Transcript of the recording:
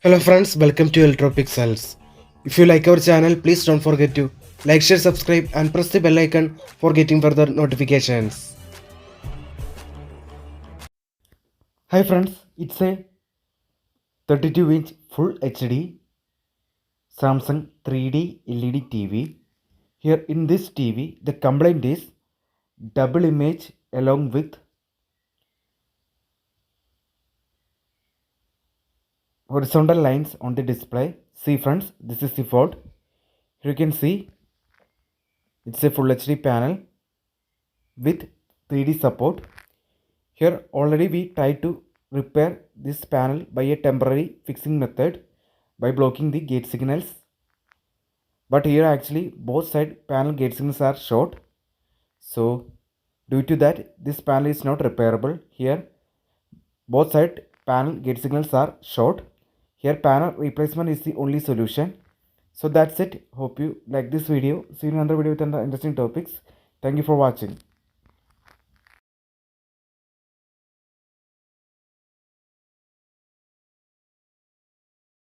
Hello friends, welcome to Electropixels. If you like our channel, please don't forget to like, share, subscribe and press the bell icon for getting further notifications. Hi friends, it's a 32-inch Full HD Samsung 3D LED TV. Here in this TV, the complaint is double image along with horizontal lines on the display. See friends, this is the fault. Here you can see it's a Full HD panel with 3D support. Here already we tried to repair this panel by a temporary fixing method by blocking the gate signals. But here actually both side panel gate signals are short. So due to that this panel is not repairable. Here both side panel gate signals are short. Here panel replacement is the only solution. So that's it. Hope you like this video. See you in another video with another interesting topics. Thank you for watching.